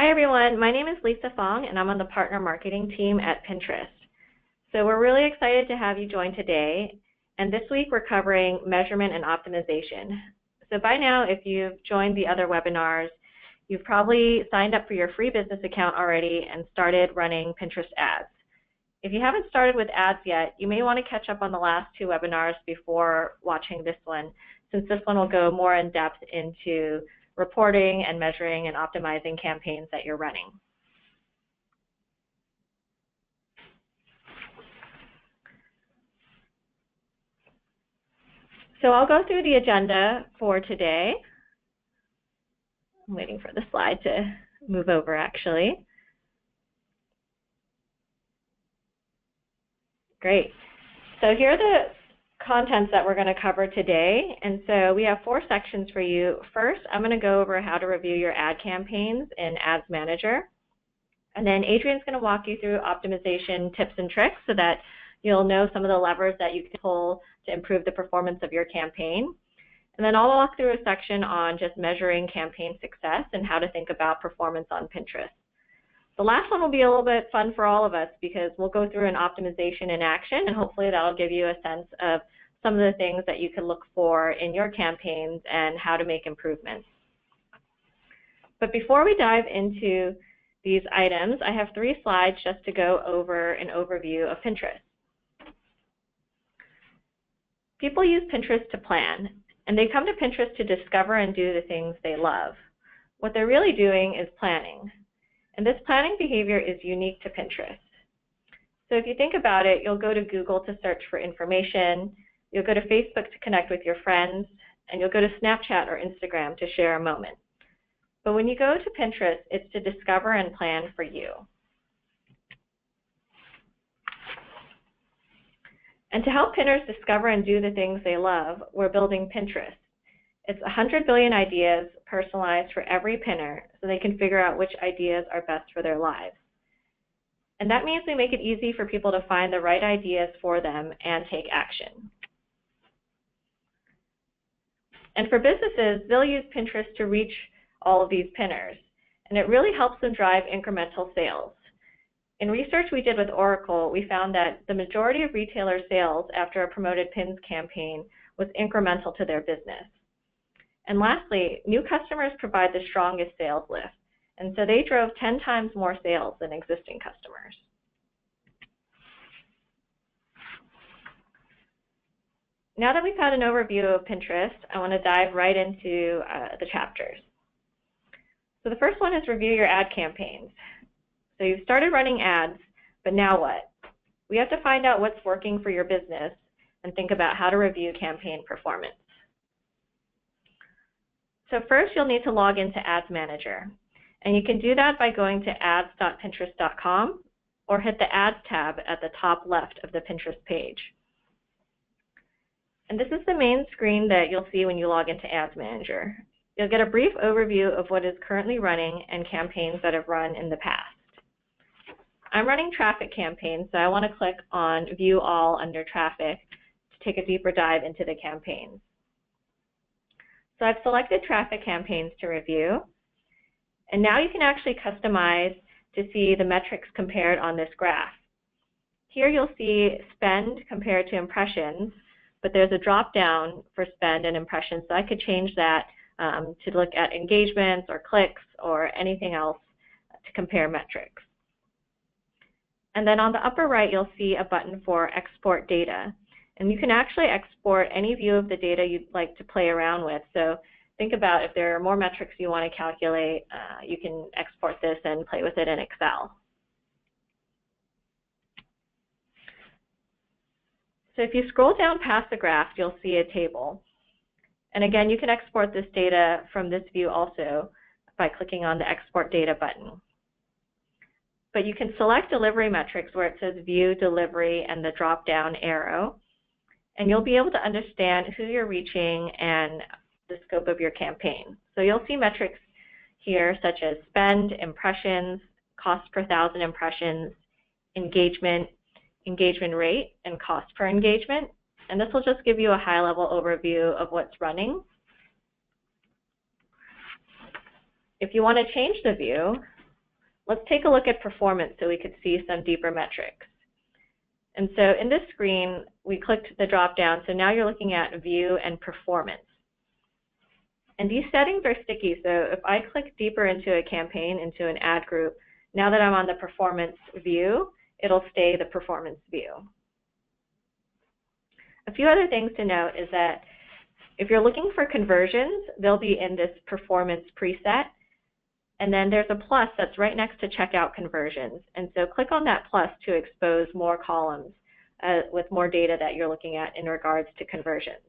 Hi everyone, my name is Lisa Fong and I'm on the partner marketing team at Pinterest. So we're really excited to have you join today, and this week we're covering measurement and optimization. So by now, if you've joined the other webinars, you've probably signed up for your free business account already and started running Pinterest ads. If you haven't started with ads yet, you may want to catch up on the last two webinars before watching this one, since this one will go more in depth into reporting and measuring and optimizing campaigns that you're running. So I'll go through the agenda for today. I'm waiting for the slide to move over actually. Great. So here are the contents that we're going to cover today, and so we have 4 sections for you. First, I'm going to go over how to review your ad campaigns in Ads Manager, and then Adrian's going to walk you through optimization tips and tricks so that you'll know some of the levers that you can pull to improve the performance of your campaign. And then I'll walk through a section on just measuring campaign success and how to think about performance on Pinterest. The last one will be a little bit fun for all of us because we'll go through an optimization in action, and hopefully that'll give you a sense of some of the things that you can look for in your campaigns and how to make improvements. But before we dive into these items, I have 3 slides just to go over an overview of Pinterest. People use Pinterest to plan, and they come to Pinterest to discover and do the things they love. What they're really doing is planning. And this planning behavior is unique to Pinterest. So if you think about it, you'll go to Google to search for information, you'll go to Facebook to connect with your friends, and you'll go to Snapchat or Instagram to share a moment. But when you go to Pinterest, it's to discover and plan for you. And to help Pinners discover and do the things they love, we're building Pinterest. It's 100 billion ideas personalized for every pinner so they can figure out which ideas are best for their lives. And that means we make it easy for people to find the right ideas for them and take action. And for businesses, they'll use Pinterest to reach all of these pinners, and it really helps them drive incremental sales. In research we did with Oracle, we found that the majority of retailer sales after a promoted pins campaign was incremental to their business. And lastly, new customers provide the strongest sales lift, and so they drove 10 times more sales than existing customers. Now that we've had an overview of Pinterest, I want to dive right into the chapters. So the first one is review your ad campaigns. So you've started running ads, but now what? We have to find out what's working for your business and think about how to review campaign performance. So first, you'll need to log into Ads Manager, and you can do that by going to ads.pinterest.com or hit the Ads tab at the top left of the Pinterest page. And this is the main screen that you'll see when you log into Ads Manager. You'll get a brief overview of what is currently running and campaigns that have run in the past. I'm running traffic campaigns, so I want to click on View All under Traffic to take a deeper dive into the campaigns. So I've selected traffic campaigns to review, and now you can actually customize to see the metrics compared on this graph. Here you'll see spend compared to impressions, but there's a drop down for spend and impressions, so I could change that to look at engagements or clicks or anything else to compare metrics. And then on the upper right, you'll see a button for export data. And you can actually export any view of the data you'd like to play around with. So think about if there are more metrics you want to calculate, you can export this and play with it in Excel. So if you scroll down past the graph, you'll see a table. And again, you can export this data from this view also by clicking on the Export Data button. But you can select delivery metrics where it says View, Delivery, and the drop-down arrow. And you'll be able to understand who you're reaching and the scope of your campaign. So you'll see metrics here such as spend, impressions, cost per 1,000 impressions, engagement, engagement rate, and cost per engagement. And this will just give you a high-level overview of what's running. If you want to change the view, Let's take a look at performance so we could see some deeper metrics. And so in this screen, we clicked the drop down, so now you're looking at view and performance. And these settings are sticky, so if I click deeper into a campaign, into an ad group, now that I'm on the performance view, it'll stay the performance view. A few other things to note is that if you're looking for conversions, they'll be in this performance preset. And then there's a plus that's right next to checkout conversions. And so click on that plus to expose more columns with more data that you're looking at in regards to conversions.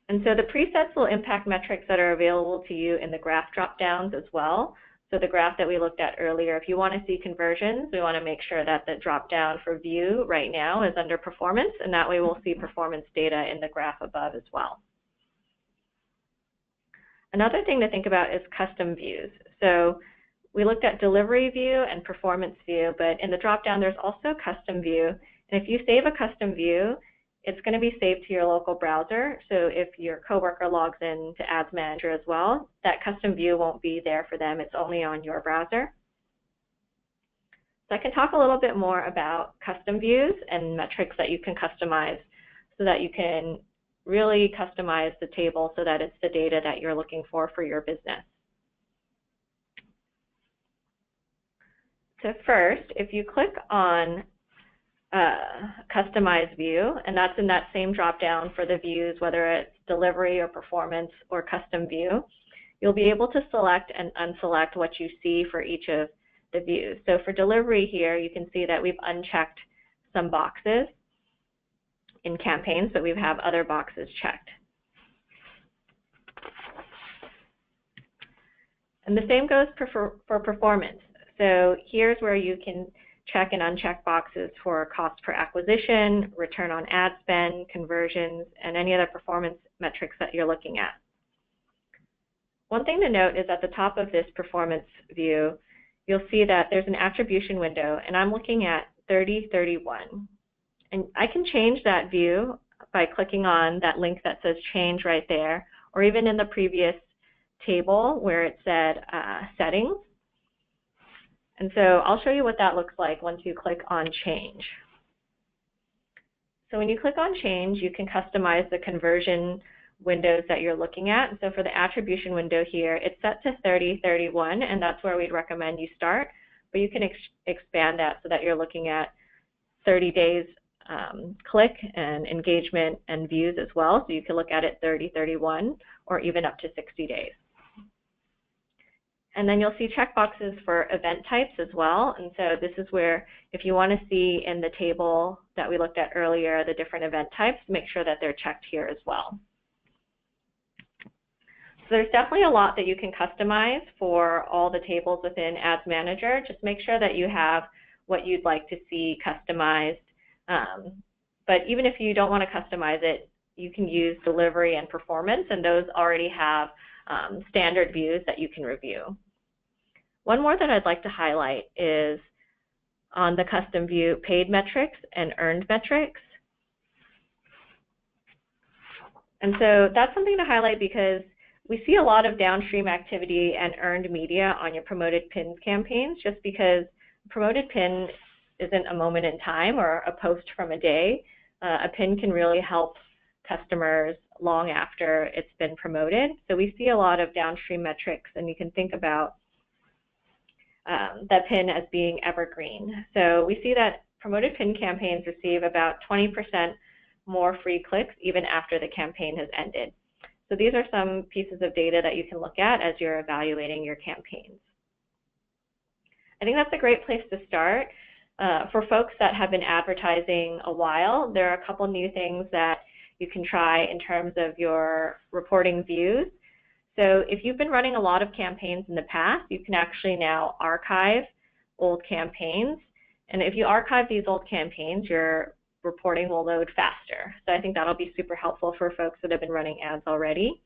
And so the presets will impact metrics that are available to you in the graph drop-downs as well. So the graph that we looked at earlier, if you want to see conversions, we want to make sure that the drop-down for view right now is under performance, and that way we'll see performance data in the graph above as well. Another thing to think about is custom views. So we looked at delivery view and performance view, but in the drop-down there's also custom view. And if you save a custom view, it's going to be saved to your local browser. So if your coworker logs in to Ads Manager as well, that custom view won't be there for them. It's only on your browser. So I can talk a little bit more about custom views and metrics that you can customize so that you can really customize the table so that it's the data that you're looking for your business. So first, if you click on Customize View, and that's in that same drop-down for the views, whether it's delivery or performance or custom view, you'll be able to select and unselect what you see for each of the views. So for delivery here, you can see that we've unchecked some boxes in campaigns, but we have other boxes checked. And the same goes for performance. So here's where you can check and uncheck boxes for cost per acquisition, return on ad spend, conversions, and any other performance metrics that you're looking at. One thing to note is at the top of this performance view, you'll see that there's an attribution window, and I'm looking at 30/31. And I can change that view by clicking on that link that says change right there, or even in the previous table where it said settings. And so I'll show you what that looks like once you click on change. So when you click on change, you can customize the conversion windows that you're looking at. And so for the attribution window here, it's set to 30/31, and that's where we'd recommend you start. But you can expand that so that you're looking at 30 days click and engagement and views as well. So you can look at it 30/31 or even up to 60 days. And then you'll see checkboxes for event types as well. And so this is where, if you want to see in the table that we looked at earlier, the different event types, make sure that they're checked here as well. So there's definitely a lot that you can customize for all the tables within Ads Manager. Just make sure that you have what you'd like to see customized. But even if you don't want to customize it, you can use delivery and performance, and those already have standard views that you can review. One more that I'd like to highlight is on the custom view, paid metrics and earned metrics. And so that's something to highlight because we see a lot of downstream activity and earned media on your promoted pins campaigns, just because promoted pin isn't a moment in time or a post from a day. A pin can really help customers long after it's been promoted. So we see a lot of downstream metrics, and you can think about that pin as being evergreen. So we see that promoted pin campaigns receive about 20% more free clicks even after the campaign has ended. So these are some pieces of data that you can look at as you're evaluating your campaigns. I think that's a great place to start. For folks that have been advertising a while, there are a couple new things that you can try in terms of your reporting views. So if you've been running a lot of campaigns in the past, you can actually now archive old campaigns. And if you archive these old campaigns, your reporting will load faster. So I think that'll be super helpful for folks that have been running ads already.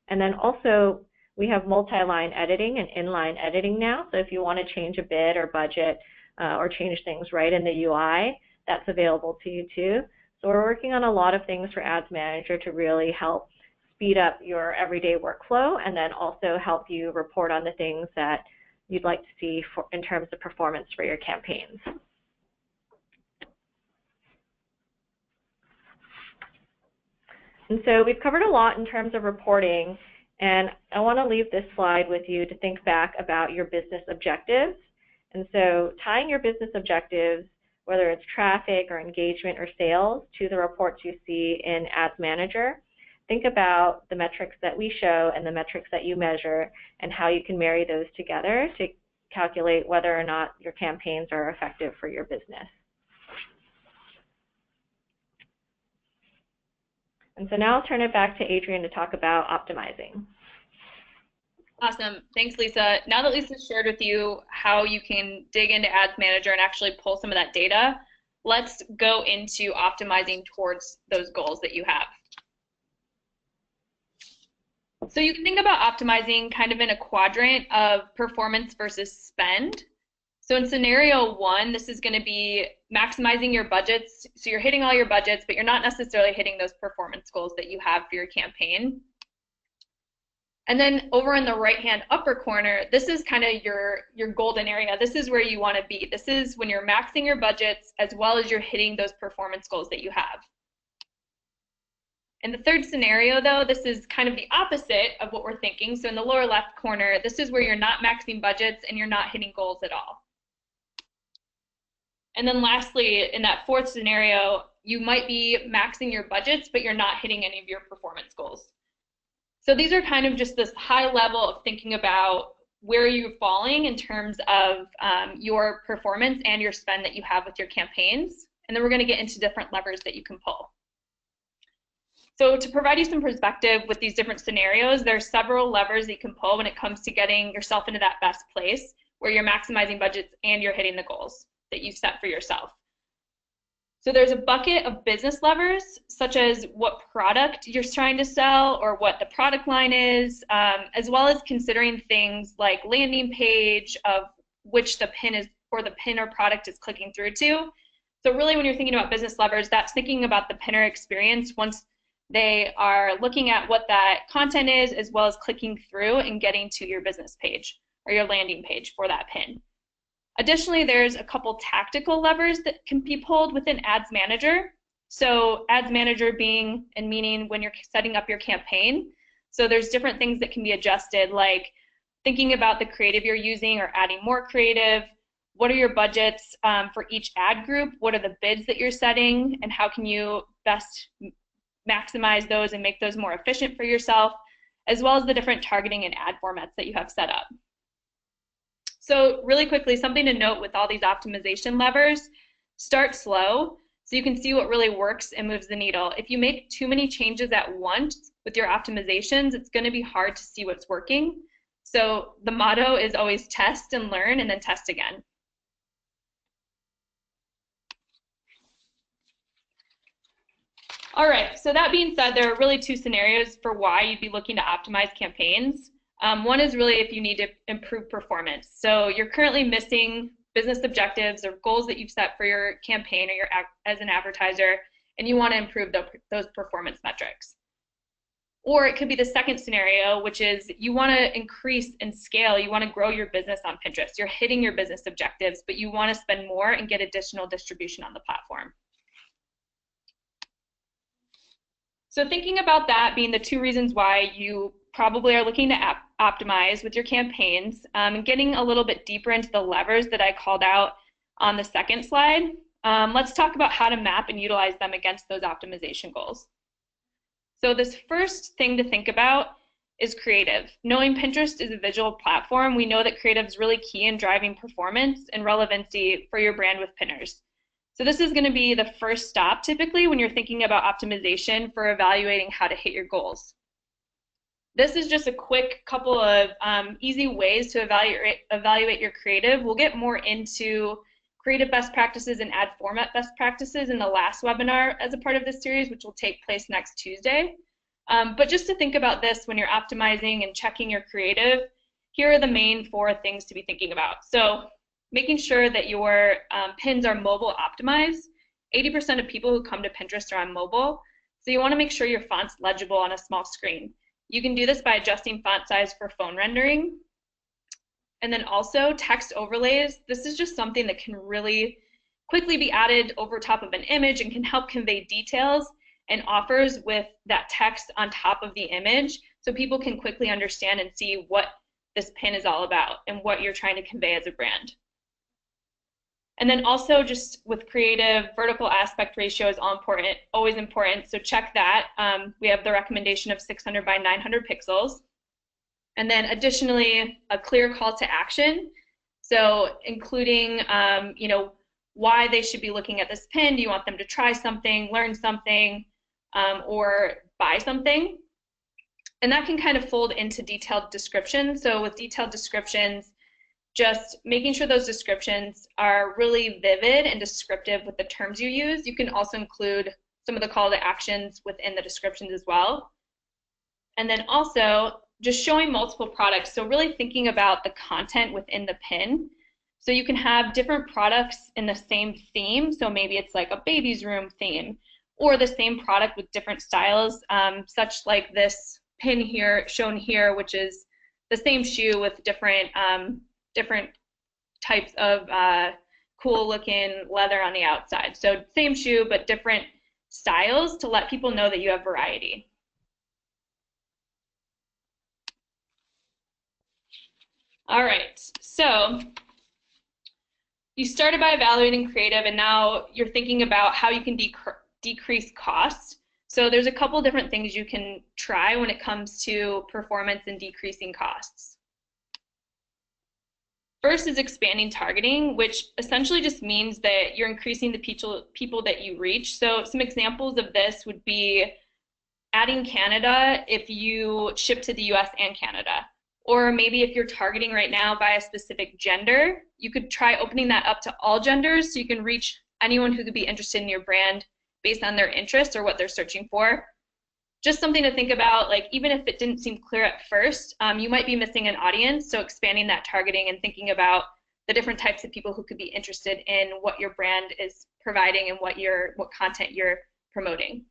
And then also, we have multi-line editing and inline editing now. So if you want to change a bid or budget or change things right in the UI, that's available to you too. So we're working on a lot of things for Ads Manager to really help speed up your everyday workflow and then also help you report on the things that you'd like to see in terms of performance for your campaigns. And so we've covered a lot in terms of reporting, and I want to leave this slide with you to think back about your business objectives. And so tying your business objectives, whether it's traffic or engagement or sales, to the reports you see in Ads Manager, think about the metrics that we show and the metrics that you measure and how you can marry those together to calculate whether or not your campaigns are effective for your business. And so now I'll turn it back to Adrienne to talk about optimizing. Awesome. Thanks, Lisa. Now that Lisa shared with you how you can dig into Ads Manager and actually pull some of that data, let's go into optimizing towards those goals that you have. So you can think about optimizing kind of in a quadrant of performance versus spend. So in scenario one, this is going to be maximizing your budgets. So you're hitting all your budgets, but you're not necessarily hitting those performance goals that you have for your campaign. And then over in the right-hand upper corner, this is kind of your golden area. This is where you want to be. This is when you're maxing your budgets as well as you're hitting those performance goals that you have. In the third scenario, though, this is kind of the opposite of what we're thinking. So in the lower left corner, this is where you're not maxing budgets and you're not hitting goals at all. And then lastly, in that fourth scenario, you might be maxing your budgets, but you're not hitting any of your performance goals. So these are kind of just this high level of thinking about where you're falling in terms of your performance and your spend that you have with your campaigns. And then we're going to get into different levers that you can pull. So to provide you some perspective with these different scenarios, there are several levers that you can pull when it comes to getting yourself into that best place where you're maximizing budgets and you're hitting the goals that you set for yourself. So there's a bucket of business levers, such as what product you're trying to sell or what the product line is, as well as considering things like landing page of which the pin is or the pin or product is clicking through to. So really when you're thinking about business levers, that's thinking about the pinner experience once they are looking at what that content is, as well as clicking through and getting to your business page or your landing page for that pin. Additionally, there's a couple tactical levers that can be pulled within Ads Manager. So Ads Manager being and meaning when you're setting up your campaign. So there's different things that can be adjusted, like thinking about the creative you're using or adding more creative. What are your budgets for each ad group? What are the bids that you're setting? And how can you best maximize those and make those more efficient for yourself, as well as the different targeting and ad formats that you have set up. So really quickly, something to note with all these optimization levers, start slow so you can see what really works and moves the needle. If you make too many changes at once with your optimizations, it's going to be hard to see what's working. So the motto is always test and learn and then test again. All right, so that being said, there are really two scenarios for why you'd be looking to optimize campaigns. One is really if you need to improve performance. So you're currently missing business objectives or goals that you've set for your campaign or as an advertiser, and you want to improve those performance metrics. Or it could be the second scenario, which is you want to increase and scale. You want to grow your business on Pinterest. You're hitting your business objectives, but you want to spend more and get additional distribution on the platform. So thinking about that being the two reasons why you probably are looking to optimize with your campaigns, and getting a little bit deeper into the levers that I called out on the second slide, let's talk about how to map and utilize them against those optimization goals. So this first thing to think about is creative. Knowing Pinterest is a visual platform, we know that creative is really key in driving performance and relevancy for your brand with pinners. So this is going to be the first stop typically when you're thinking about optimization for evaluating how to hit your goals. This is just a quick couple of easy ways to evaluate your creative. We'll get more into creative best practices and ad format best practices in the last webinar as a part of this series, which will take place next Tuesday. But just to think about this when you're optimizing and checking your creative, here are the main 4 things to be thinking about. So making sure that your pins are mobile optimized. 80% of people who come to Pinterest are on mobile. So you want to make sure your font's legible on a small screen. You can do this by adjusting font size for phone rendering. And then also text overlays. This is just something that can really quickly be added over top of an image and can help convey details and offers with that text on top of the image so people can quickly understand and see what this pin is all about and what you're trying to convey as a brand. And then also just with creative, vertical aspect ratio is always important, so check that. We have the recommendation of 600 by 900 pixels. And then additionally, a clear call to action. So including, why they should be looking at this pin. Do you want them to try something, learn something, or buy something? And that can kind of fold into detailed descriptions. So with detailed descriptions, just making sure those descriptions are really vivid and descriptive with the terms you use. You can also include some of the call to actions within the descriptions as well. And then also just showing multiple products. So really thinking about the content within the pin. So you can have different products in the same theme. So maybe it's like a baby's room theme, or the same product with different styles, such like this pin here, shown here, which is the same shoe with different types of cool looking leather on the outside. So same shoe, but different styles to let people know that you have variety. All right, so you started by evaluating creative, and now you're thinking about how you can decrease costs. So there's a couple different things you can try when it comes to performance and decreasing costs. First is expanding targeting, which essentially just means that you're increasing the people that you reach. So some examples of this would be adding Canada if you ship to the US and Canada. Or maybe if you're targeting right now by a specific gender, you could try opening that up to all genders so you can reach anyone who could be interested in your brand based on their interest or what they're searching for. Just something to think about, like even if it didn't seem clear at first, you might be missing an audience, so expanding that targeting and thinking about the different types of people who could be interested in what your brand is providing and what content you're promoting.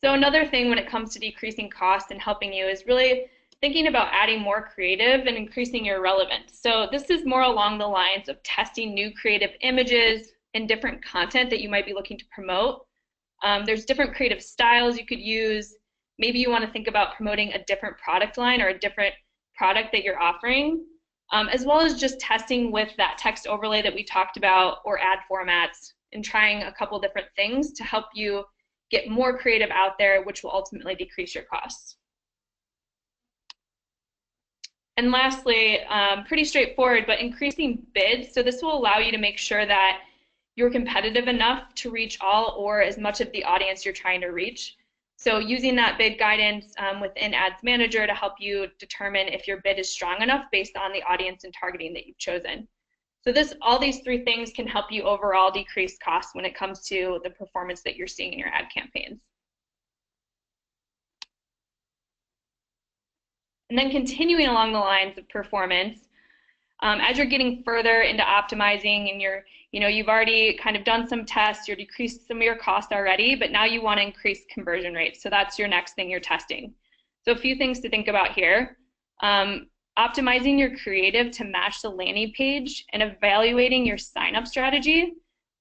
So another thing when it comes to decreasing costs and helping you is really thinking about adding more creative and increasing your relevance. So this is more along the lines of testing new creative images and different content that you might be looking to promote. There's different creative styles you could use. Maybe you want to think about promoting a different product line or a different product that you're offering, as well as just testing with that text overlay that we talked about or ad formats and trying a couple different things to help you get more creative out there, which will ultimately decrease your costs. And lastly, pretty straightforward, but increasing bids. So this will allow you to make sure that you're competitive enough to reach all or as much of the audience you're trying to reach. So using that bid guidance within Ads Manager to help you determine if your bid is strong enough based on the audience and targeting that you've chosen. So all these three things can help you overall decrease costs when it comes to the performance that you're seeing in your ad campaigns. And then continuing along the lines of performance, as you're getting further into optimizing and you've already kind of done some tests, you've decreased some of your costs already, but now you want to increase conversion rates. So that's your next thing you're testing. So a few things to think about here. Optimizing your creative to match the landing page and evaluating your sign-up strategy.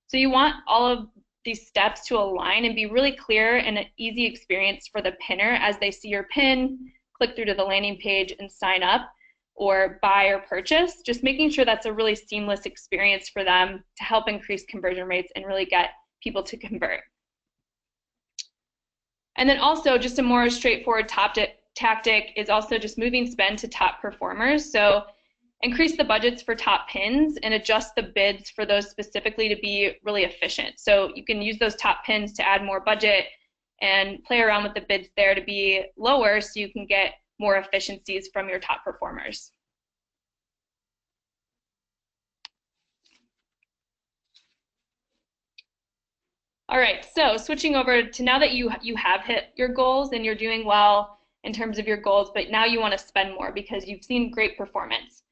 So you want all of these steps to align and be really clear and an easy experience for the pinner as they see your pin, click through to the landing page and sign up or buy or purchase, just making sure that's a really seamless experience for them to help increase conversion rates and really get people to convert. And then also just a more straightforward tactic is also just moving spend to top performers. So increase the budgets for top pins and adjust the bids for those specifically to be really efficient. So you can use those top pins to add more budget and play around with the bids there to be lower so you can get more efficiencies from your top performers. All right, so switching over to now that you have hit your goals and you're doing well in terms of your goals, but now you want to spend more because you've seen great performance.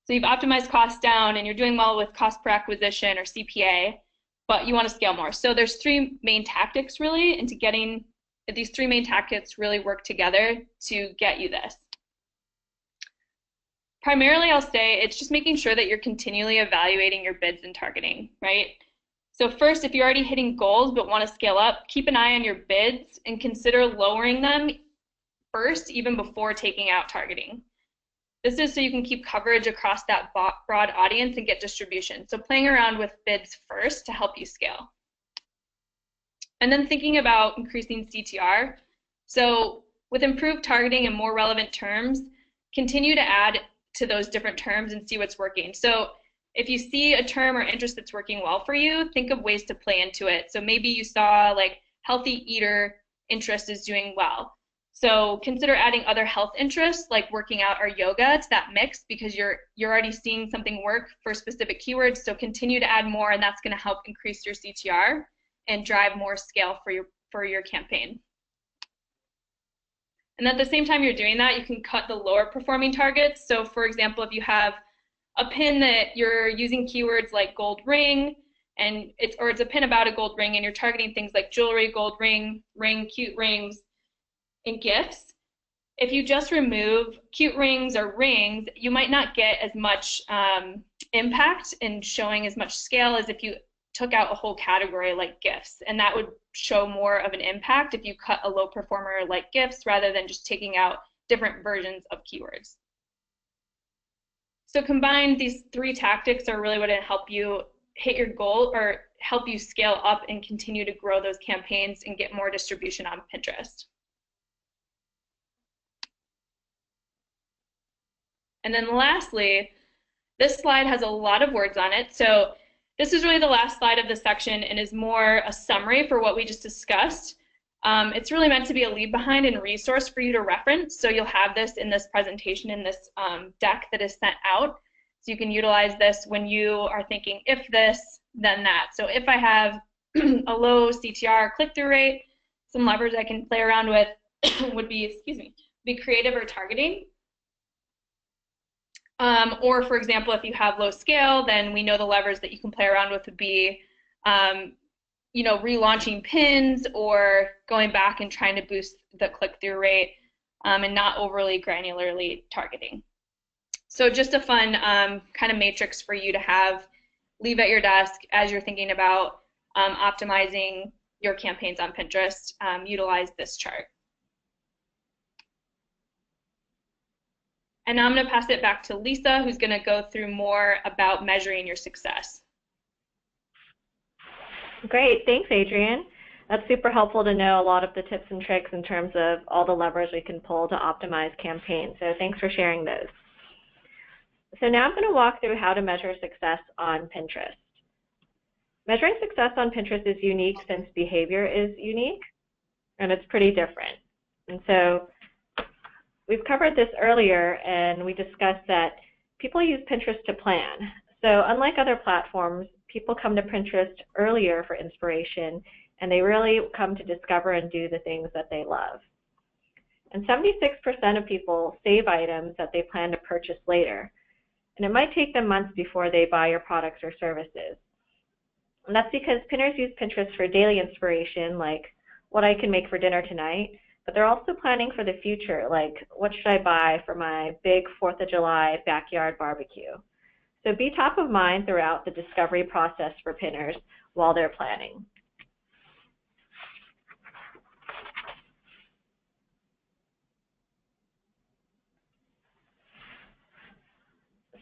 So you've optimized costs down and you're doing well with cost per acquisition or CPA. but you want to scale more. So there's three main tactics really into getting, these three main tactics really work together to get you this. Primarily, I'll say it's just making sure that you're continually evaluating your bids and targeting, right? So first, if you're already hitting goals but want to scale up, keep an eye on your bids and consider lowering them first, even before taking out targeting. This is so you can keep coverage across that broad audience and get distribution. So playing around with bids first to help you scale. And then thinking about increasing CTR. So with improved targeting and more relevant terms, continue to add to those different terms and see what's working. So if you see a term or interest that's working well for you, think of ways to play into it. So maybe you saw like healthy eater interest is doing well. So consider adding other health interests like working out or yoga to that mix, because you're already seeing something work for specific keywords. So continue to add more, and that's going to help increase your CTR and drive more scale for your campaign. And at the same time you're doing that, you can cut the lower performing targets. So for example, if you have a pin that you're using keywords like gold ring, and it's a pin about a gold ring, and you're targeting things like jewelry, gold ring, cute rings, and gifts. If you just remove cute rings or rings, you might not get as much impact in showing as much scale as if you took out a whole category like gifts, and that would show more of an impact if you cut a low performer like gifts rather than just taking out different versions of keywords. So combined, these three tactics are really what will help you hit your goal or help you scale up and continue to grow those campaigns and get more distribution on Pinterest. And then lastly, this slide has a lot of words on it. So this is really the last slide of the section and is more a summary for what we just discussed. It's really meant to be a leave behind and resource for you to reference. So you'll have this in this presentation, in this deck that is sent out. So you can utilize this when you are thinking, if this, then that. So if I have a low CTR click-through rate, some levers I can play around with would be, be creative or targeting. Or for example, if you have low scale, then we know the levers that you can play around with would be, relaunching pins or going back and trying to boost the click-through rate and not overly granularly targeting. So just a fun kind of matrix for you to leave at your desk as you're thinking about optimizing your campaigns on Pinterest. Utilize this chart. And now I'm going to pass it back to Lisa, who's going to go through more about measuring your success. Great, thanks, Adrienne. That's super helpful to know a lot of the tips and tricks in terms of all the levers we can pull to optimize campaigns. So thanks for sharing those. So now I'm going to walk through how to measure success on Pinterest. Measuring success on Pinterest is unique since behavior is unique, and it's pretty different. And so we've covered this earlier, and we discussed that people use Pinterest to plan. So unlike other platforms, people come to Pinterest earlier for inspiration, and they really come to discover and do the things that they love. And 76% of people save items that they plan to purchase later. And it might take them months before they buy your products or services. And that's because Pinners use Pinterest for daily inspiration, like what I can make for dinner tonight, but they're also planning for the future, like what should I buy for my big 4th of July backyard barbecue. So be top of mind throughout the discovery process for Pinners while they're planning.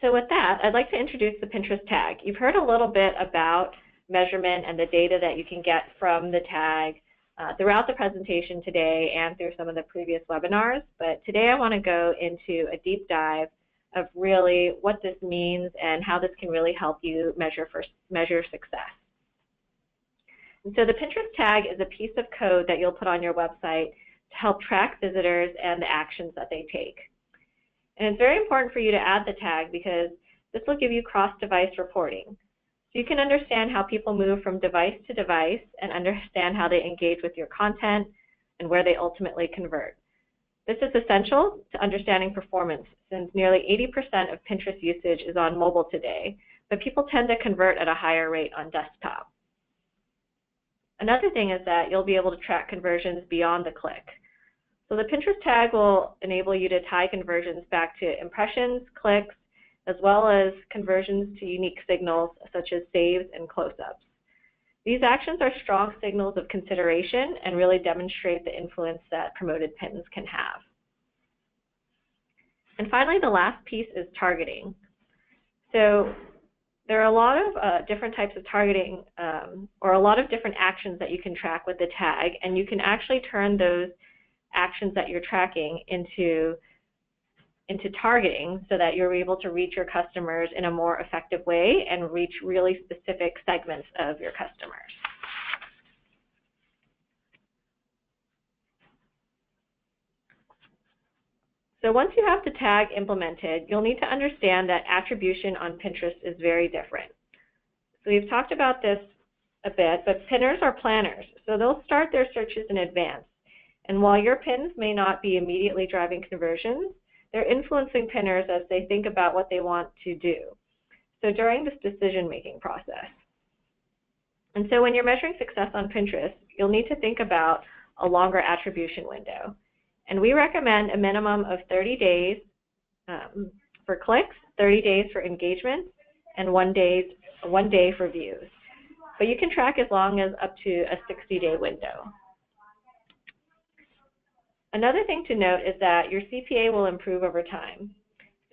So with that, I'd like to introduce the Pinterest tag. You've heard a little bit about measurement and the data that you can get from the tag throughout the presentation today and through some of the previous webinars, but today I want to go into a deep dive of really what this means and how this can really help you measure success. And so the Pinterest tag is a piece of code that you'll put on your website to help track visitors and the actions that they take. And it's very important for you to add the tag because this will give you cross-device reporting. So you can understand how people move from device to device and understand how they engage with your content and where they ultimately convert. This is essential to understanding performance since nearly 80% of Pinterest usage is on mobile today, but people tend to convert at a higher rate on desktop. Another thing is that you'll be able to track conversions beyond the click. So the Pinterest tag will enable you to tie conversions back to impressions, clicks, as well as conversions to unique signals such as saves and close-ups. These actions are strong signals of consideration and really demonstrate the influence that promoted pins can have. And finally, the last piece is targeting. So there are a lot of different types of targeting or a lot of different actions that you can track with the tag, and you can actually turn those actions that you're tracking into targeting so that you're able to reach your customers in a more effective way and reach really specific segments of your customers. So once you have the tag implemented, you'll need to understand that attribution on Pinterest is very different. So we've talked about this a bit, but pinners are planners, so they'll start their searches in advance. And while your pins may not be immediately driving conversions, they're influencing pinners as they think about what they want to do. So during this decision-making process. And so when you're measuring success on Pinterest, you'll need to think about a longer attribution window. And we recommend a minimum of 30 days for clicks, 30 days for engagement, and 1 day for views. But you can track as long as up to a 60-day window. Another thing to note is that your CPA will improve over time.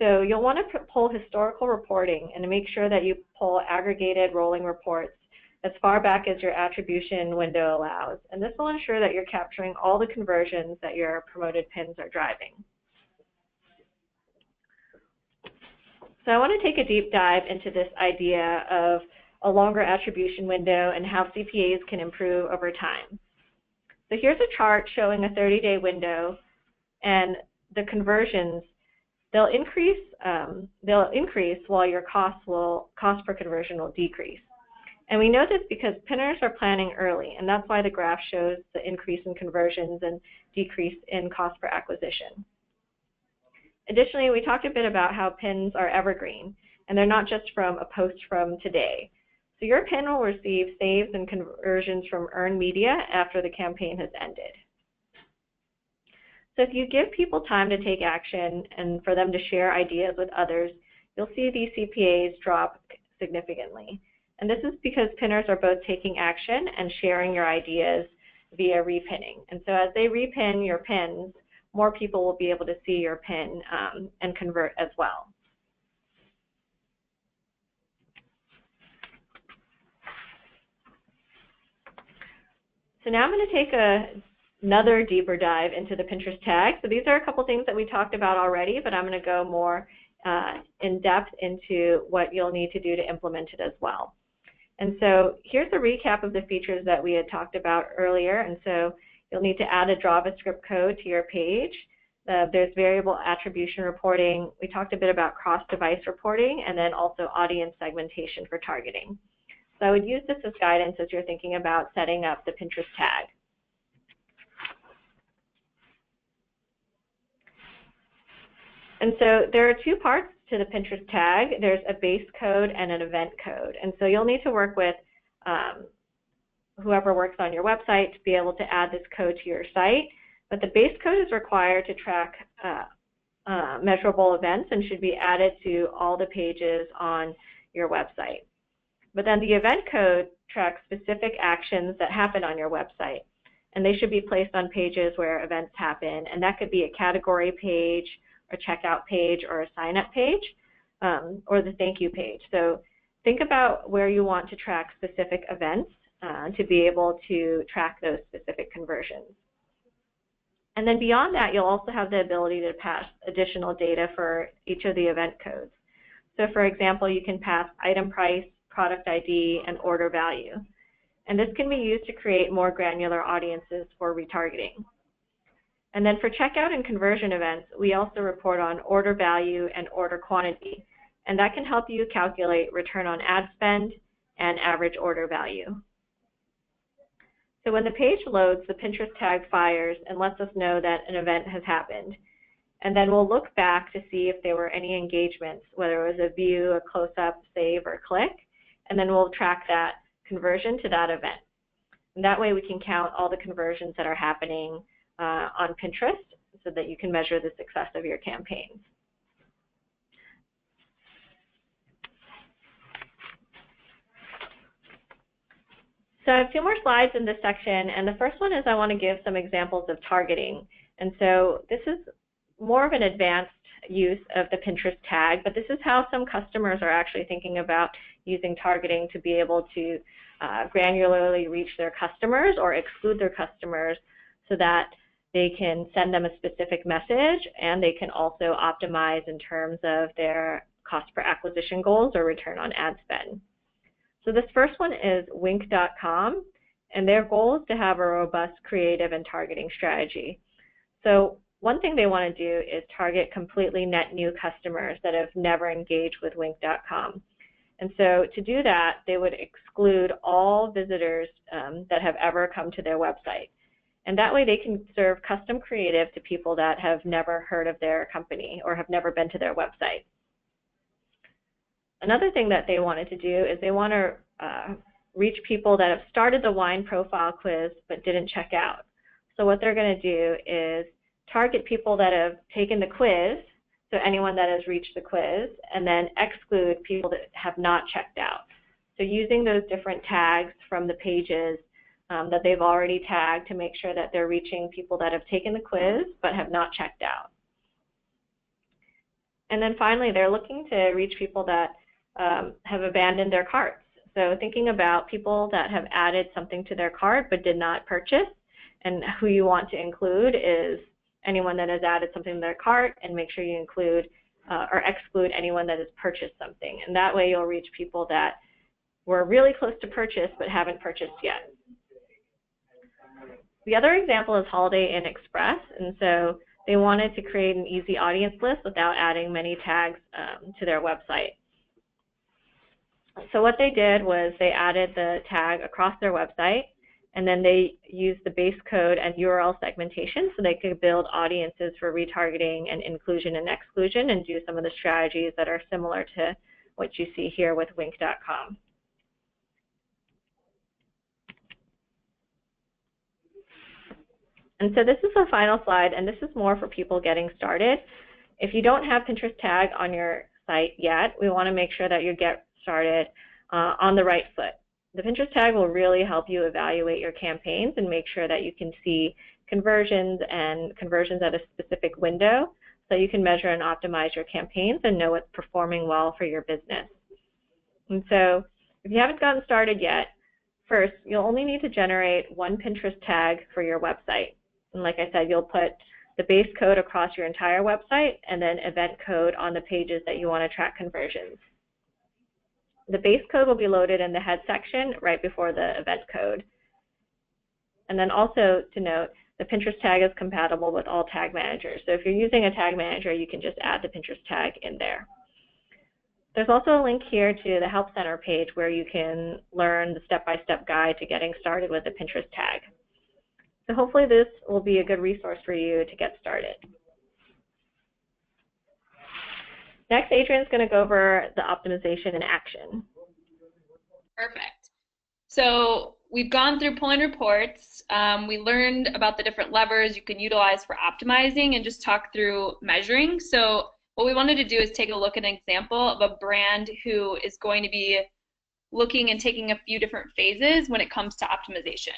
So you'll want to pull historical reporting and make sure that you pull aggregated rolling reports as far back as your attribution window allows. And this will ensure that you're capturing all the conversions that your promoted pins are driving. So I want to take a deep dive into this idea of a longer attribution window and how CPAs can improve over time. So here's a chart showing a 30-day window, and the conversions, they'll increase while your cost per conversion will decrease. And we know this because pinners are planning early, and that's why the graph shows the increase in conversions and decrease in cost per acquisition. Additionally, we talked a bit about how pins are evergreen, and they're not just from a post from today. So your pin will receive saves and conversions from earned media after the campaign has ended. So if you give people time to take action and for them to share ideas with others, you'll see these CPAs drop significantly. And this is because pinners are both taking action and sharing your ideas via repinning. And so as they repin your pins, more people will be able to see your pin and convert as well. So now I'm going to take another deeper dive into the Pinterest tag. So these are a couple things that we talked about already, but I'm going to go more in depth into what you'll need to do to implement it as well. And so here's a recap of the features that we had talked about earlier. And so you'll need to add a JavaScript code to your page. There's variable attribution reporting. We talked a bit about cross-device reporting, and then also audience segmentation for targeting. So I would use this as guidance as you're thinking about setting up the Pinterest tag. And so there are two parts to the Pinterest tag. There's a base code and an event code. And so you'll need to work with whoever works on your website to be able to add this code to your site. But the base code is required to track measurable events and should be added to all the pages on your website. But then the event code tracks specific actions that happen on your website, and they should be placed on pages where events happen, and that could be a category page, a checkout page, or a sign-up page, or the thank you page. So think about where you want to track specific events to be able to track those specific conversions. And then beyond that, you'll also have the ability to pass additional data for each of the event codes. So for example, you can pass item price, product ID, and order value. And this can be used to create more granular audiences for retargeting. And then for checkout and conversion events, we also report on order value and order quantity. And that can help you calculate return on ad spend and average order value. So when the page loads, the Pinterest tag fires and lets us know that an event has happened. And then we'll look back to see if there were any engagements, whether it was a view, a close-up, save, or click. And then we'll track that conversion to that event. And that way we can count all the conversions that are happening on Pinterest so that you can measure the success of your campaigns. So I have 2 more slides in this section, and the first one is I want to give some examples of targeting. And so this is more of an advanced use of the Pinterest tag, but this is how some customers are actually thinking about using targeting to be able to granularly reach their customers or exclude their customers so that they can send them a specific message, and they can also optimize in terms of their cost per acquisition goals or return on ad spend. So this first one is Wink.com, and their goal is to have a robust creative and targeting strategy. So one thing they want to do is target completely net new customers that have never engaged with Wink.com. And so to do that, they would exclude all visitors that have ever come to their website. And that way they can serve custom creative to people that have never heard of their company or have never been to their website. Another thing that they wanted to do is they want to reach people that have started the wine profile quiz but didn't check out. So what they're going to do is target people that have taken the quiz, so anyone that has reached the quiz, and then exclude people that have not checked out. So using those different tags from the pages that they've already tagged to make sure that they're reaching people that have taken the quiz but have not checked out. And then finally, they're looking to reach people that have abandoned their carts. So thinking about people that have added something to their cart but did not purchase, and who you want to include is anyone that has added something to their cart, and make sure you include or exclude anyone that has purchased something. And that way you'll reach people that were really close to purchase but haven't purchased yet. The other example is Holiday Inn Express, and so they wanted to create an easy audience list without adding many tags to their website. So what they did was they added the tag across their website, and then they used the base code and URL segmentation so they could build audiences for retargeting and inclusion and exclusion and do some of the strategies that are similar to what you see here with Wink.com. And so this is the final slide, and this is more for people getting started. If you don't have Pinterest tag on your site yet, we want to make sure that you get started on the right foot. The Pinterest tag will really help you evaluate your campaigns and make sure that you can see conversions at a specific window so you can measure and optimize your campaigns and know what's performing well for your business. And so if you haven't gotten started yet, first, you'll only need to generate one Pinterest tag for your website. And like I said, you'll put the base code across your entire website and then event code on the pages that you want to track conversions. The base code will be loaded in the head section right before the event code. And then also to note, the Pinterest tag is compatible with all tag managers. So if you're using a tag manager, you can just add the Pinterest tag in there. There's also a link here to the Help Center page where you can learn the step-by-step guide to getting started with the Pinterest tag. So hopefully this will be a good resource for you to get started. Next, Adrian's going to go over the optimization in action. Perfect. So we've gone through pulling reports. We learned about the different levers you can utilize for optimizing and just talk through measuring. So what we wanted to do is take a look at an example of a brand who is going to be looking and taking a few different phases when it comes to optimization.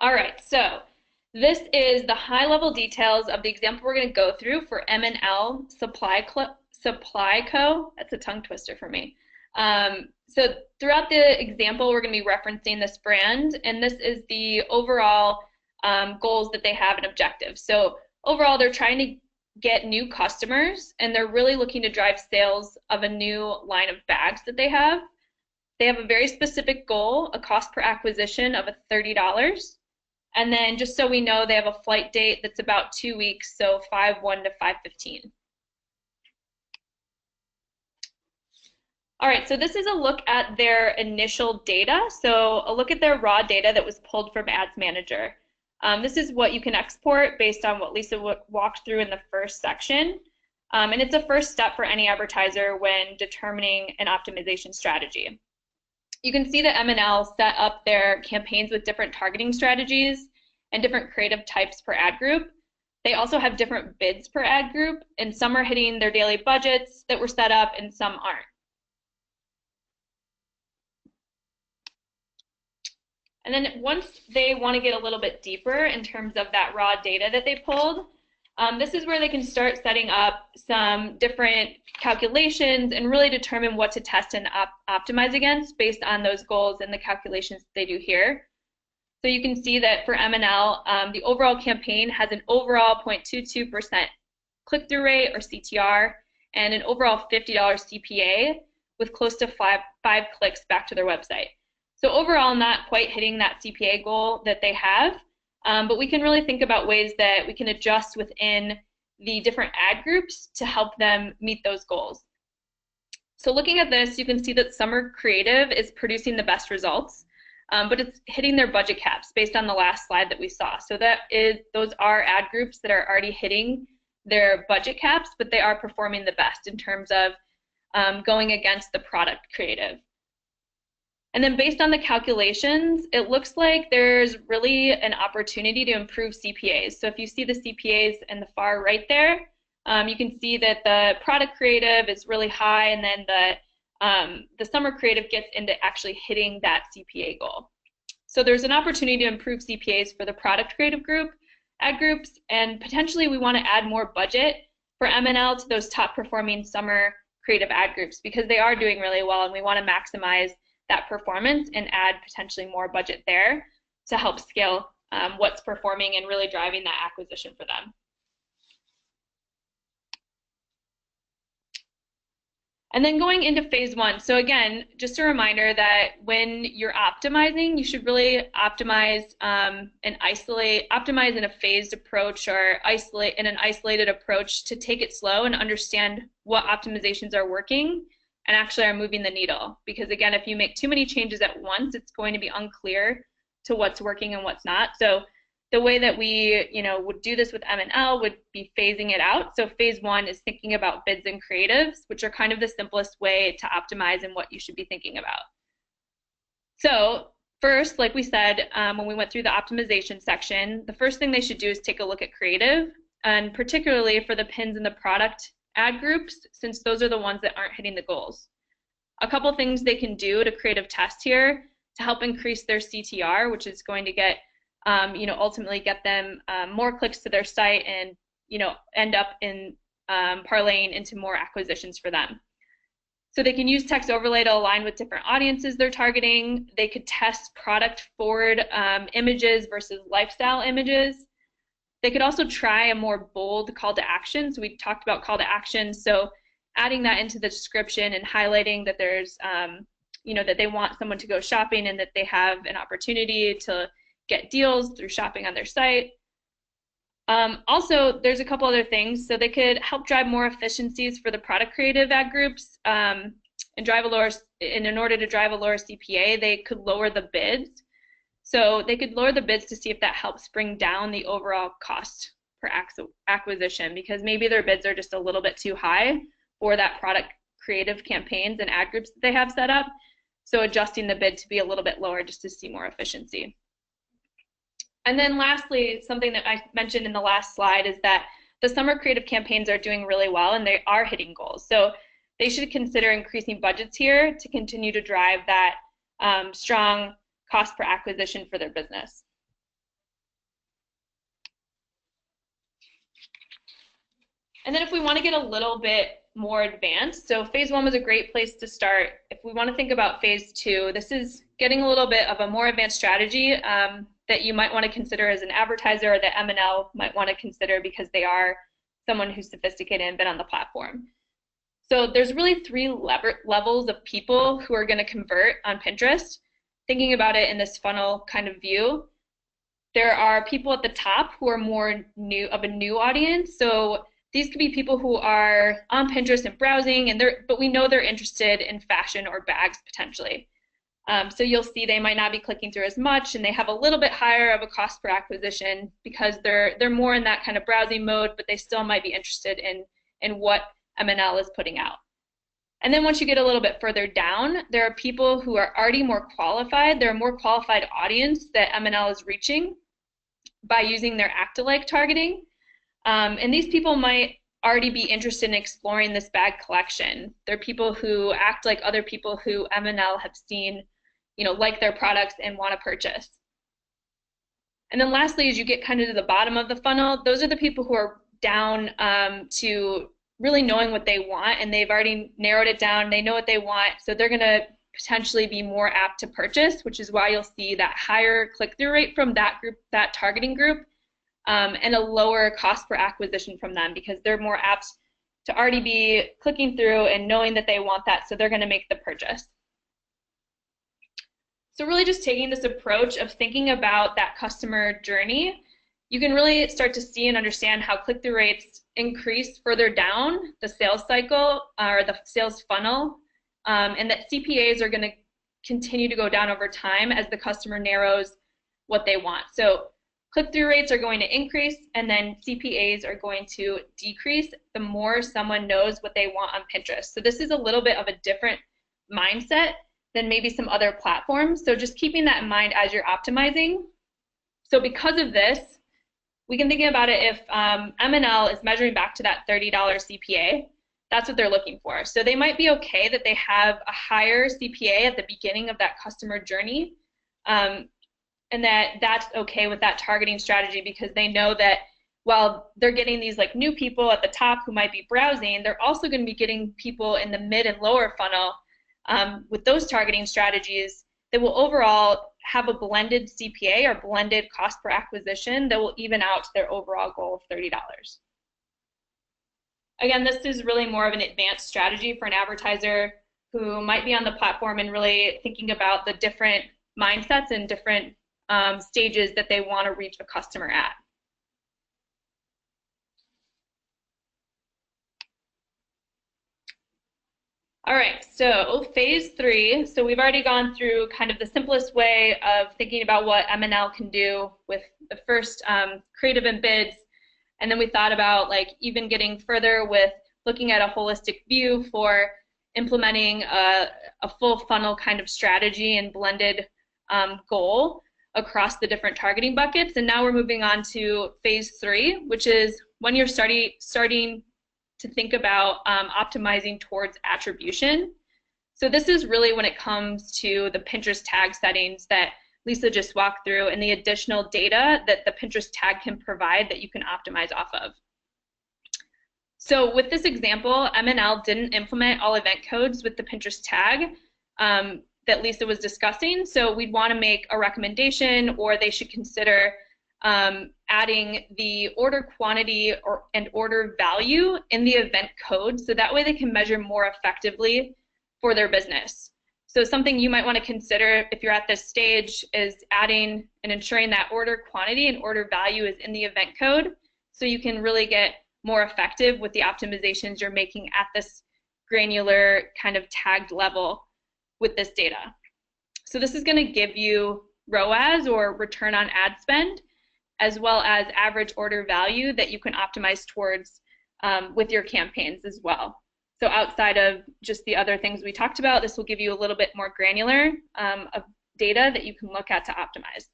All right, so this is the high-level details of the example we're going to go through for M&L Supply Co. That's a tongue twister for me. So throughout the example, we're going to be referencing this brand, and this is the overall goals that they have and objectives. So overall, they're trying to get new customers, and they're really looking to drive sales of a new line of bags that they have. They have a very specific goal, a cost per acquisition of $30. And then just so we know, they have a flight date that's about 2 weeks, so 5/1 to 5/15. All right, so this is a look at their initial data. So a look at their raw data that was pulled from Ads Manager. This is what you can export based on what Lisa walked through in the first section. And it's a first step for any advertiser when determining an optimization strategy. You can see that M&L set up their campaigns with different targeting strategies and different creative types per ad group. They also have different bids per ad group, and some are hitting their daily budgets that were set up and some aren't. And then once they want to get a little bit deeper in terms of that raw data that they pulled, this is where they can start setting up some different calculations and really determine what to test and optimize against based on those goals and the calculations that they do here. So you can see that for M&L, the overall campaign has an overall 0.22% click-through rate, or CTR, and an overall $50 CPA with close to five clicks back to their website. So overall, not quite hitting that CPA goal that they have, but we can really think about ways that we can adjust within the different ad groups to help them meet those goals. So looking at this, you can see that summer creative is producing the best results, but it's hitting their budget caps based on the last slide that we saw. So those are ad groups that are already hitting their budget caps, but they are performing the best in terms of going against the product creative. And then based on the calculations, it looks like there's really an opportunity to improve CPAs. So if you see the CPAs in the far right there, you can see that the product creative is really high, and then the summer creative gets into actually hitting that CPA goal. So there's an opportunity to improve CPAs for the product creative group, ad groups, and potentially we want to add more budget for M&L to those top performing summer creative ad groups because they are doing really well, and we want to maximize that performance and add potentially more budget there to help scale what's performing and really driving that acquisition for them. And then going into phase one. So again, just a reminder that when you're optimizing, you should really optimize optimize in a phased approach or isolate in an isolated approach to take it slow and understand what optimizations are working and actually are moving the needle. Because again, if you make too many changes at once, it's going to be unclear to what's working and what's not. So the way that we would do this with M&L would be phasing it out. So phase one is thinking about bids and creatives, which are kind of the simplest way to optimize and what you should be thinking about. So first, like we said, when we went through the optimization section, the first thing they should do is take a look at creative, and particularly for the pins in the product ad groups, since those are the ones that aren't hitting the goals. A couple things they can do to creative test here to help increase their CTR, which is going to get, ultimately get them more clicks to their site and, end up in parlaying into more acquisitions for them. So they can use text overlay to align with different audiences they're targeting. They could test product forward images versus lifestyle images. They could also try a more bold call to action. So we talked about call to action. So adding that into the description and highlighting that there's, that they want someone to go shopping and that they have an opportunity to get deals through shopping on their site. Also, there's a couple other things. So they could help drive more efficiencies for the product creative ad groups and drive a lower, and in order to drive a lower CPA, they could lower the bids. So they could lower the bids to see if that helps bring down the overall cost per acquisition, because maybe their bids are just a little bit too high for that product creative campaigns and ad groups that they have set up. So adjusting the bid to be a little bit lower just to see more efficiency. And then lastly, something that I mentioned in the last slide is that the summer creative campaigns are doing really well and they are hitting goals. So they should consider increasing budgets here to continue to drive that strong cost per acquisition for their business. And then if we want to get a little bit more advanced, so phase one was a great place to start. If we want to think about phase two, this is getting a little bit of a more advanced strategy that you might want to consider as an advertiser, or that M&L might want to consider because they are someone who's sophisticated and been on the platform. So there's really three levels of people who are going to convert on Pinterest. Thinking about it in this funnel kind of view, there are people at the top who are more of a new audience. So these could be people who are on Pinterest and browsing, but we know they're interested in fashion or bags potentially. So you'll see they might not be clicking through as much, and they have a little bit higher of a cost per acquisition because they're more in that kind of browsing mode, but they still might be interested in what M&L is putting out. And then once you get a little bit further down, there are people who are already more qualified. They're a more qualified audience that M&L is reaching by using their act-alike targeting. And these people might already be interested in exploring this bag collection. They're people who act like other people who M&L have seen, like their products and want to purchase. And then lastly, as you get kind of to the bottom of the funnel, those are the people who are down to really knowing what they want, and they've already narrowed it down. They know what they want, so they're going to potentially be more apt to purchase, which is why you'll see that higher click-through rate from that group, that targeting group, and a lower cost per acquisition from them, because they're more apt to already be clicking through and knowing that they want that, so they're going to make the purchase. So really just taking this approach of thinking about that customer journey, you can really start to see and understand how click-through rates increase further down the sales cycle or the sales funnel, and that CPAs are going to continue to go down over time as the customer narrows what they want. So click-through rates are going to increase, and then CPAs are going to decrease the more someone knows what they want on Pinterest. So this is a little bit of a different mindset than maybe some other platforms. So just keeping that in mind as you're optimizing. So because of this, we can think about it if M&L is measuring back to that $30 CPA, that's what they're looking for. So they might be okay that they have a higher CPA at the beginning of that customer journey, and that's okay with that targeting strategy, because they know that while they're getting these like new people at the top who might be browsing, they're also going to be getting people in the mid and lower funnel with those targeting strategies that will overall have a blended CPA or blended cost per acquisition that will even out their overall goal of $30. Again, this is really more of an advanced strategy for an advertiser who might be on the platform and really thinking about the different mindsets and different stages that they want to reach a customer at. All right, so phase 3. So we've already gone through kind of the simplest way of thinking about what M&L can do with the first creative and bids. And then we thought about like even getting further with looking at a holistic view for implementing a full funnel kind of strategy and blended goal across the different targeting buckets. And now we're moving on to phase 3, which is when you're starting to think about optimizing towards attribution. So this is really when it comes to the Pinterest tag settings that Lisa just walked through and the additional data that the Pinterest tag can provide that you can optimize off of. So with this example, M&L didn't implement all event codes with the Pinterest tag that Lisa was discussing. So we'd want to make a recommendation, or they should consider adding the order quantity and order value in the event code, so that way they can measure more effectively for their business. So something you might want to consider if you're at this stage is adding and ensuring that order quantity and order value is in the event code, so you can really get more effective with the optimizations you're making at this granular kind of tagged level with this data. So this is going to give you ROAS, or return on ad spend, as well as average order value that you can optimize towards with your campaigns as well. So outside of just the other things we talked about, this will give you a little bit more granular of data that you can look at to optimize.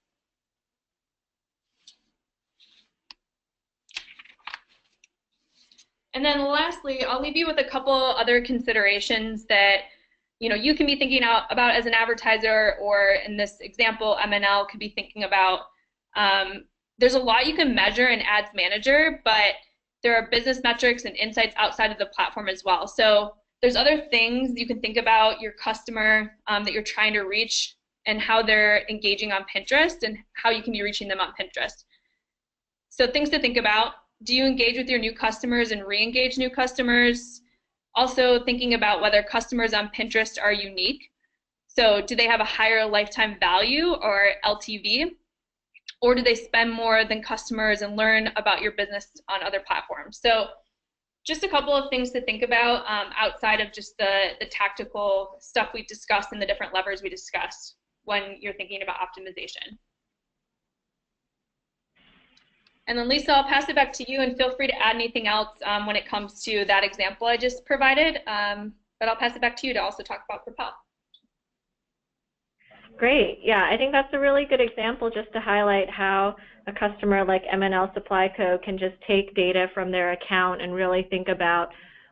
And then lastly, I'll leave you with a couple other considerations that you can be thinking about as an advertiser, or in this example, M&L could be thinking about. There's a lot you can measure in Ads Manager, but there are business metrics and insights outside of the platform as well. So there's other things you can think about your customer that you're trying to reach and how they're engaging on Pinterest and how you can be reaching them on Pinterest. So things to think about: do you engage with your new customers and re-engage new customers? Also thinking about whether customers on Pinterest are unique. So do they have a higher lifetime value, or LTV? Or do they spend more than customers and learn about your business on other platforms? So just a couple of things to think about outside of just the tactical stuff we discussed and the different levers we discussed when you're thinking about optimization. And then Lisa, I'll pass it back to you, and feel free to add anything else when it comes to that example I just provided. But But I'll pass it back to you to also talk about Propel. Great. Yeah, I think that's a really good example just to highlight how a customer like M&L Supply Co can just take data from their account and really think about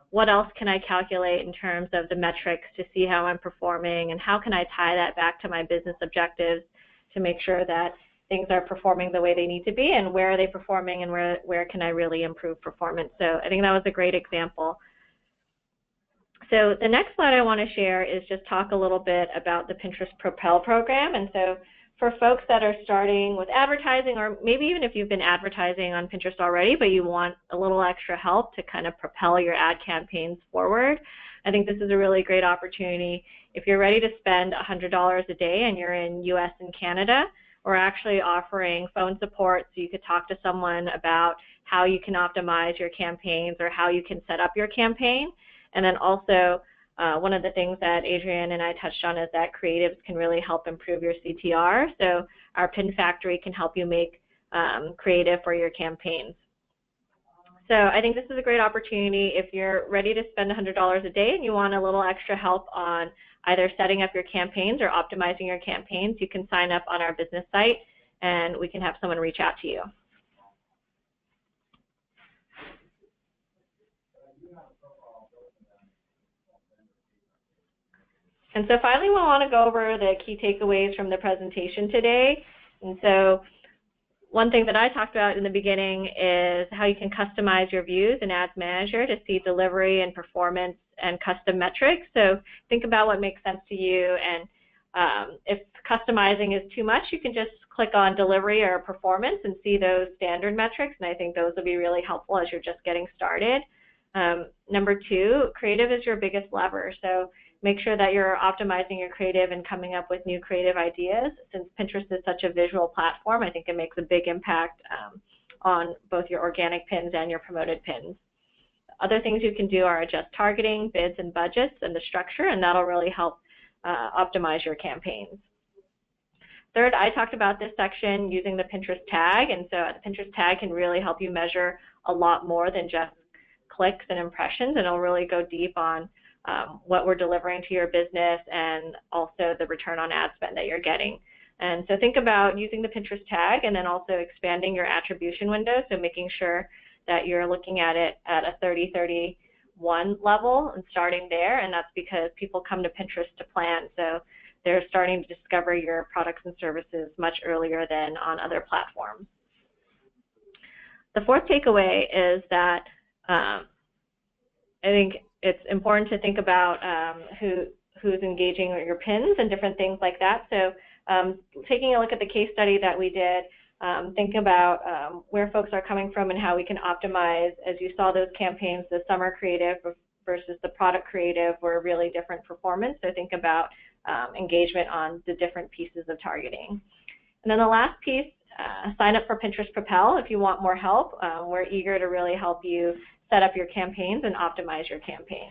what else can I calculate in terms of the metrics to see how I'm performing, and how can I tie that back to my business objectives to make sure that things are performing the way they need to be, and where are they performing, and where can I really improve performance. So I think that was a great example. So the next slide I want to share is just talk a little bit about the Pinterest Propel program. And so for folks that are starting with advertising, or maybe even if you've been advertising on Pinterest already, but you want a little extra help to kind of propel your ad campaigns forward, I think this is a really great opportunity. If you're ready to spend $100 a day and you're in US and Canada, we're actually offering phone support so you could talk to someone about how you can optimize your campaigns or how you can set up your campaign. And then also, one of the things that Adrienne and I touched on is that creatives can really help improve your CTR. So our Pin Factory can help you make creative for your campaigns. So I think this is a great opportunity if you're ready to spend $100 a day and you want a little extra help on either setting up your campaigns or optimizing your campaigns. You can sign up on our business site and we can have someone reach out to you. And so finally, we want to go over the key takeaways from the presentation today. And so one thing that I talked about in the beginning is how you can customize your views in Ads Manager to see delivery and performance and custom metrics. So think about what makes sense to you, and if customizing is too much, you can just click on delivery or performance and see those standard metrics, and I think those will be really helpful as you're just getting started. Number two, creative is your biggest lever. So make sure that you're optimizing your creative and coming up with new creative ideas. Since Pinterest is such a visual platform, I think it makes a big impact on both your organic pins and your promoted pins. Other things you can do are adjust targeting, bids, and budgets, and the structure, and that'll really help optimize your campaigns. Third, I talked about this section using the Pinterest tag, and so the Pinterest tag can really help you measure a lot more than just clicks and impressions, and it'll really go deep on what we're delivering to your business and also the return on ad spend that you're getting. And so think about using the Pinterest tag and then also expanding your attribution window, so making sure that you're looking at it at a 30-31 level and starting there, and that's because people come to Pinterest to plan, so they're starting to discover your products and services much earlier than on other platforms. The fourth takeaway is that I think it's important to think about who's engaging with your pins and different things like that. So taking a look at the case study that we did, think about where folks are coming from and how we can optimize. As you saw those campaigns, the summer creative versus the product creative were really different performance. So think about engagement on the different pieces of targeting. And then the last piece, sign up for Pinterest Propel if you want more help. We're eager to really help you set up your campaigns and optimize your campaigns.